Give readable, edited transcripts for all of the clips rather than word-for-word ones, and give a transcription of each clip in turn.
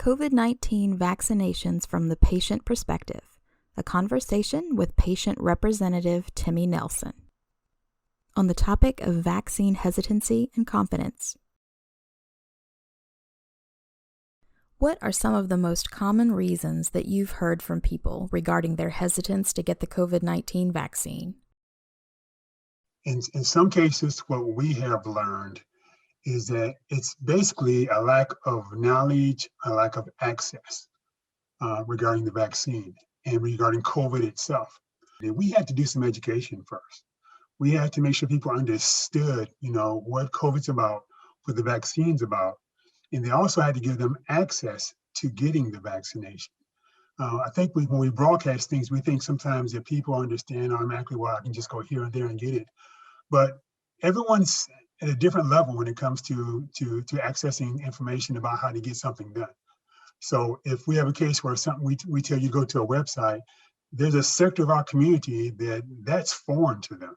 COVID-19 Vaccinations from the Patient Perspective, a conversation with patient representative Timmy Nelson on the topic of vaccine hesitancy and confidence. What are some of the most common reasons that you've heard from people regarding their hesitance to get the COVID-19 vaccine? In some cases, what we have learned is that it's basically a lack of knowledge, a lack of access regarding the vaccine and regarding COVID itself. We had to do some education first. We had to make sure people understood, what COVID's about, what the vaccine's about, and they also had to give them access to getting the vaccination. I think when we broadcast things, we think sometimes that people understand automatically, well, I can just go here and there and get it. But everyone's at a different level when it comes to accessing information about how to get something done. So if we have a case where we tell you to go to a website, there's a sector of our community that's foreign to them.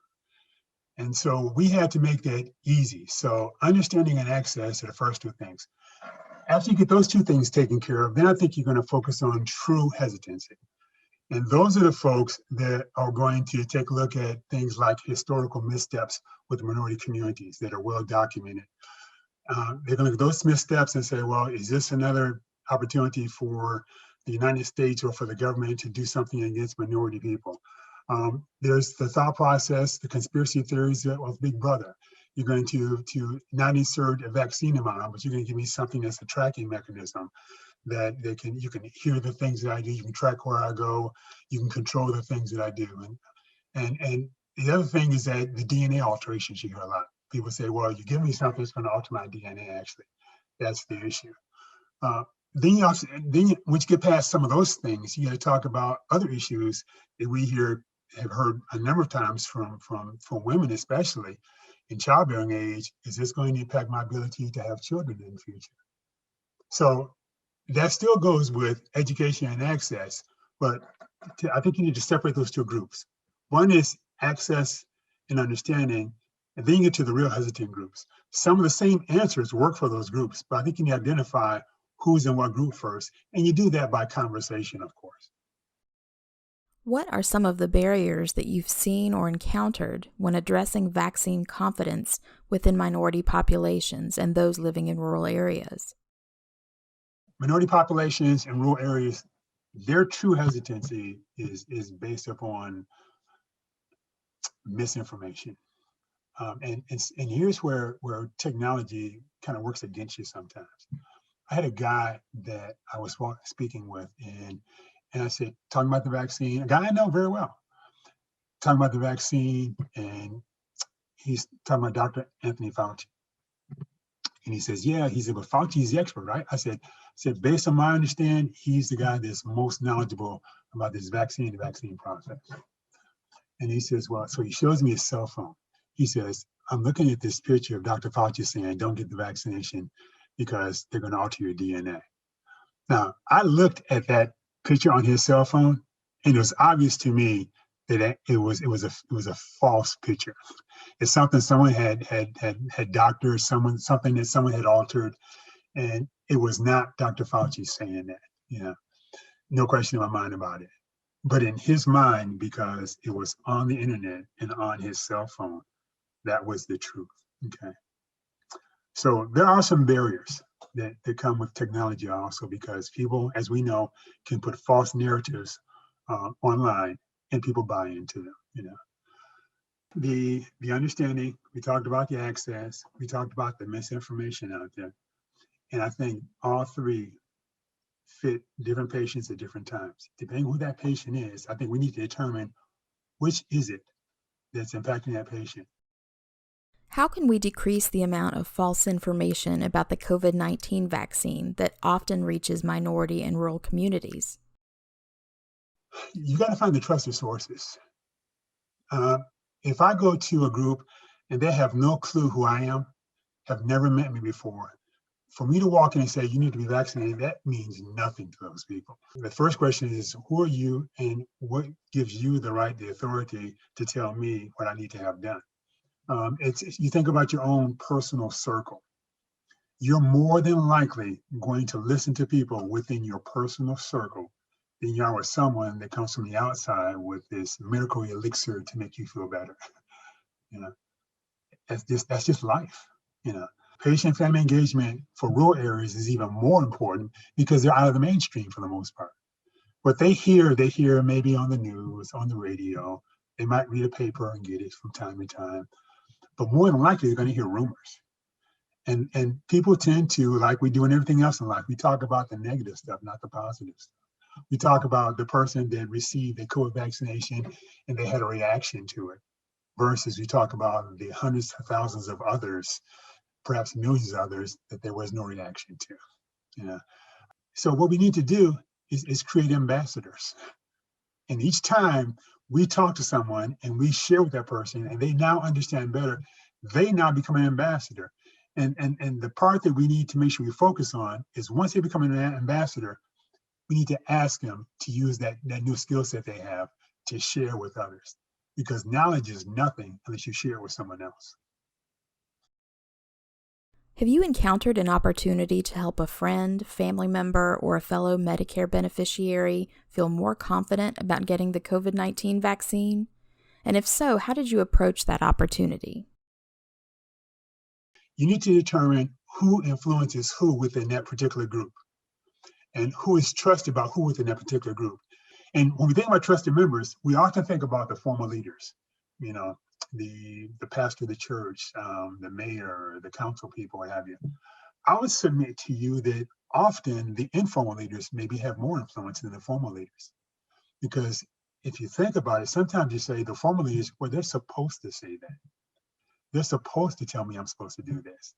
And so we had to make that easy. So understanding and access are the first two things. After you get those two things taken care of, then I think you're going to focus on true hesitancy. And those are the folks that are going to take a look at things like historical missteps with minority communities that are well documented. They're going to look at those missteps and say, well, is this another opportunity for the United States or for the government to do something against minority people? There's the thought process, the conspiracy theories of Big Brother. You're going to not insert a vaccine in my arm, but you're going to give me something that's a tracking mechanism that you can hear the things that I do, you can track where I go, you can control the things that I do. And the other thing is that the DNA alterations, you hear a lot. People say, well, you give me something that's going to alter my DNA, actually. That's the issue. Then once you get past some of those things, you got to talk about other issues that we have heard a number of times from women, especially in childbearing age. Is this going to impact my ability to have children in the future? So that still goes with education and access, but I think you need to separate those two groups. One is access and understanding, and then you get to the real hesitant groups. Some of the same answers work for those groups, but I think you need to identify who's in what group first, and you do that by conversation, of course. What are some of the barriers that you've seen or encountered when addressing vaccine confidence within minority populations and those living in rural areas? Minority populations in rural areas, their true hesitancy is based upon misinformation. And here's where technology kind of works against you sometimes. I had a guy that I was speaking with, and I said, talking about the vaccine, a guy I know very well, talking about the vaccine, and he's talking about Dr. Anthony Fauci. And he says, yeah, he said, but Fauci's the expert, right? I said, based on my understanding, he's the guy that's most knowledgeable about this vaccine, the vaccine process. And he says, well, so he shows me his cell phone. He says, I'm looking at this picture of Dr. Fauci saying, don't get the vaccination because they're going to alter your DNA. Now, I looked at that picture on his cell phone, and it was obvious to me that it was a false picture. It's something someone had doctored, something that someone had altered, and it was not Dr. Fauci saying that. No question in my mind about it. But in his mind, because it was on the internet and on his cell phone, that was the truth. Okay. So there are some barriers that come with technology also, because people, as we know, can put false narratives online and people buy into them. The understanding, we talked about the access, we talked about the misinformation out there. And I think all three fit different patients at different times. Depending on who that patient is, I think we need to determine which is it that's impacting that patient. How can we decrease the amount of false information about the COVID-19 vaccine that often reaches minority and rural communities? You got to find the trusted sources. If I go to a group and they have no clue who I am, have never met me before, for me to walk in and say, you need to be vaccinated, that means nothing to those people. The first question is, who are you and what gives you the right, the authority to tell me what I need to have done? You think about your own personal circle. you're more than likely going to listen to people within your personal circle than you are with someone that comes from the outside with this miracle elixir to make you feel better. You know, that's just life. You know, patient family engagement for rural areas is even more important because they're out of the mainstream for the most part. What they hear maybe on the news, on the radio. They might read a paper and get it from time to time, but more than likely they're going to hear rumors. And people tend to, like we do in everything else in life, we talk about the negative stuff, not the positive stuff. We talk about the person that received a COVID vaccination and they had a reaction to it, versus we talk about the hundreds of thousands of others, perhaps millions of others, that there was no reaction to. You know? So what we need to do is create ambassadors. And each time we talk to someone and we share with that person and they now understand better, they now become an ambassador. And the part that we need to make sure we focus on is once they become an ambassador, we need to ask them to use that new skill set they have to share with others. Because knowledge is nothing unless you share it with someone else. Have you encountered an opportunity to help a friend, family member, or a fellow Medicare beneficiary feel more confident about getting the COVID-19 vaccine? And if so, how did you approach that opportunity? You need to determine who influences who within that particular group and who is trusted by who within that particular group. And when we think about trusted members, we often think about the former leaders, you know, the pastor of the church, the mayor, the council people, what have you. I would submit to you that often the informal leaders maybe have more influence than the formal leaders. Because if you think about it, sometimes you say the formal leaders, well, they're supposed to say that. They're supposed to tell me I'm supposed to do this.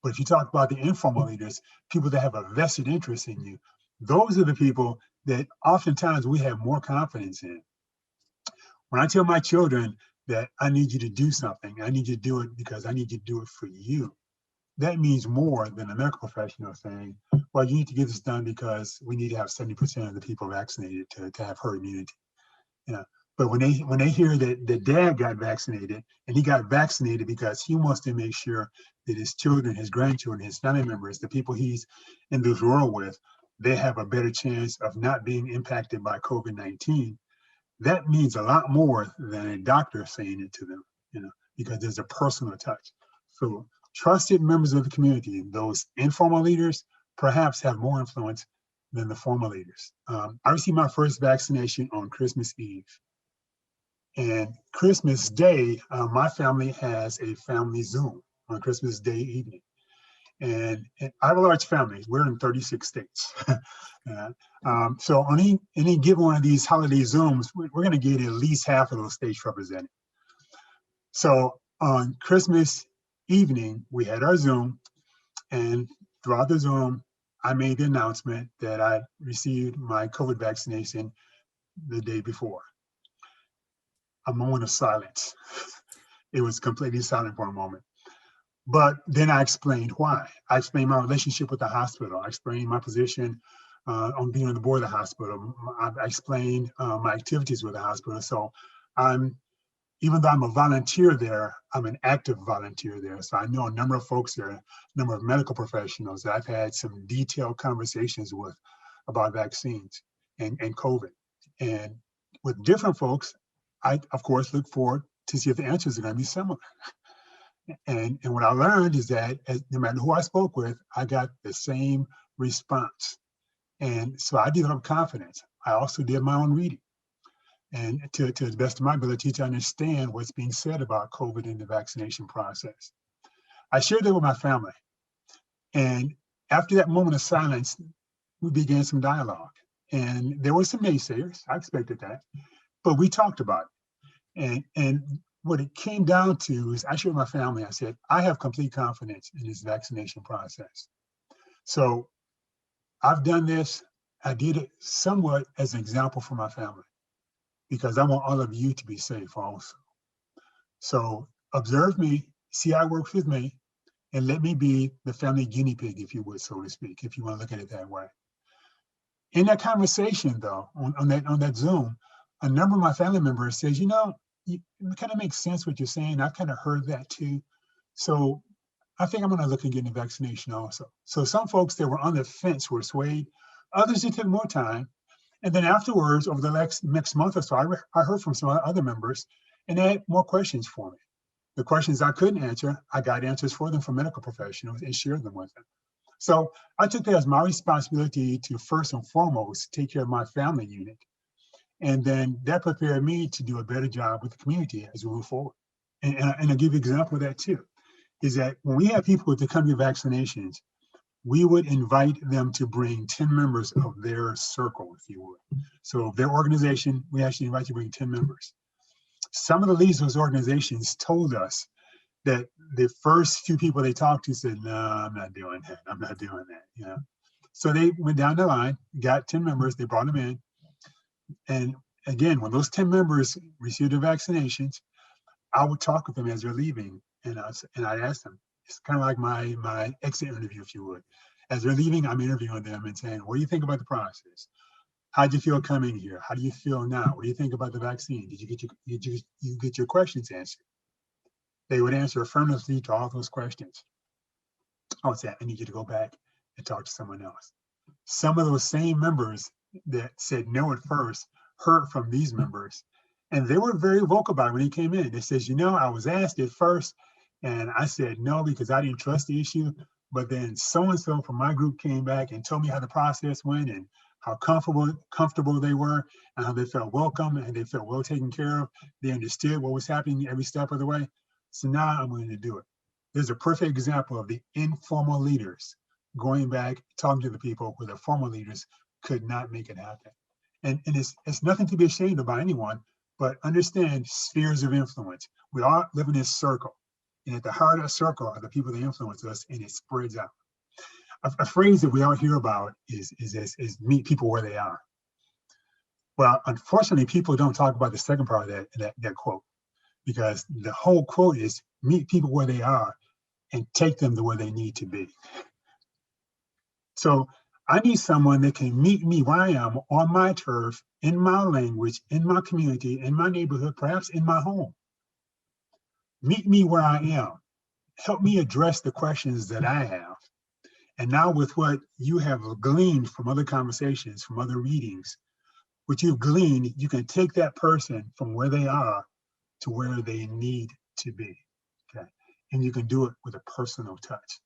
But if you talk about the informal leaders, people that have a vested interest in you, those are the people that oftentimes we have more confidence in. When I tell my children that I need you to do something, I need you to do it because I need you to do it for you, that means more than a medical professional saying, well, you need to get this done because we need to have 70% of the people vaccinated to have herd immunity. You know, but when they hear that the dad got vaccinated and he got vaccinated because he wants to make sure that his children, his grandchildren, his family members, the people he's in this world with, they have a better chance of not being impacted by COVID-19, that means a lot more than a doctor saying it to them, you know, because there's a personal touch. So trusted members of the community, those informal leaders, perhaps have more influence than the formal leaders. I received my first vaccination on Christmas Eve. And Christmas Day, my family has a family Zoom on Christmas Day evening. And I have a large family. We're in 36 states. So on any given one of these holiday Zooms, we're going to get at least half of those states represented. So on Christmas evening, we had our Zoom, and throughout the Zoom, I made the announcement that I received my COVID vaccination the day before. A moment of silence. It was completely silent for a moment. But then I explained why. I explained my relationship with the hospital. I explained my position on being on the board of the hospital. I explained my activities with the hospital. So even though I'm a volunteer there, I'm an active volunteer there. So I know a number of folks there, a number of medical professionals that I've had some detailed conversations with about vaccines and COVID. And with different folks, I, of course, look forward to see if the answers are going to be similar. And what I learned is that no matter who I spoke with, I got the same response. And so I developed confidence. I also did my own reading, and to the best of my ability to understand what's being said about COVID in the vaccination process. I shared that with my family. And after that moment of silence, we began some dialogue. And there were some naysayers. I expected that. But we talked about it. And what it came down to is I shared with my family, I said, I have complete confidence in this vaccination process. So I've done this. I did it somewhat as an example for my family, because I want all of you to be safe also. So observe me, see how it works with me, and let me be the family guinea pig, if you would, so to speak, if you want to look at it that way. In that conversation, though, on that Zoom, a number of my family members says, it kind of makes sense what you're saying. I've kind of heard that too. So I think I'm going to look at getting a vaccination also. So some folks that were on the fence were swayed. Others, it took more time. And then afterwards, over the next month or so, I heard from some other members, and they had more questions for me. The questions I couldn't answer, I got answers for them from medical professionals and shared them with them. So I took that as my responsibility to first and foremost take care of my family unit. And then that prepared me to do a better job with the community as we move forward. And I'll give you an example of that too, is that when we have people to come to vaccinations, we would invite them to bring 10 members of their circle, if you would. So their organization, we actually invite you to bring 10 members. Some of the leaders of those organizations told us that the first few people they talked to said, no, I'm not doing that. I'm not doing that. You know? So they went down the line, got 10 members, they brought them in. And again, when those 10 members received their vaccinations, I would talk with them as they're leaving. And I'd ask them, it's kind of like my exit interview, if you would. As they're leaving, I'm interviewing them and saying, what do you think about the process? How'd you feel coming here? How do you feel now? What do you think about the vaccine? Did you get your questions answered? They would answer affirmatively to all those questions. I would say, I need you to go back and talk to someone else. Some of those same members that said no at first heard from these members, and they were very vocal about it when he came in. They says, I was asked at first, and I said no because I didn't trust the issue. But then so-and-so from my group came back and told me how the process went and how comfortable they were and how they felt welcome and they felt well taken care of. They understood what was happening every step of the way. So now I'm going to do it. There's a perfect example of the informal leaders going back, talking to the people where the formal leaders could not make it happen. And it's nothing to be ashamed of by anyone, but understand spheres of influence. We all live in this circle. And at the heart of the circle are the people that influence us, and it spreads out. A phrase that we all hear about is meet people where they are. Well, unfortunately, people don't talk about the second part of that quote, because the whole quote is meet people where they are and take them to where they need to be. So I need someone that can meet me where I am on my turf, in my language, in my community, in my neighborhood, perhaps in my home. Meet me where I am. Help me address the questions that I have. And now with what you have gleaned from other conversations, from other readings, what you've gleaned, you can take that person from where they are to where they need to be. Okay. And you can do it with a personal touch.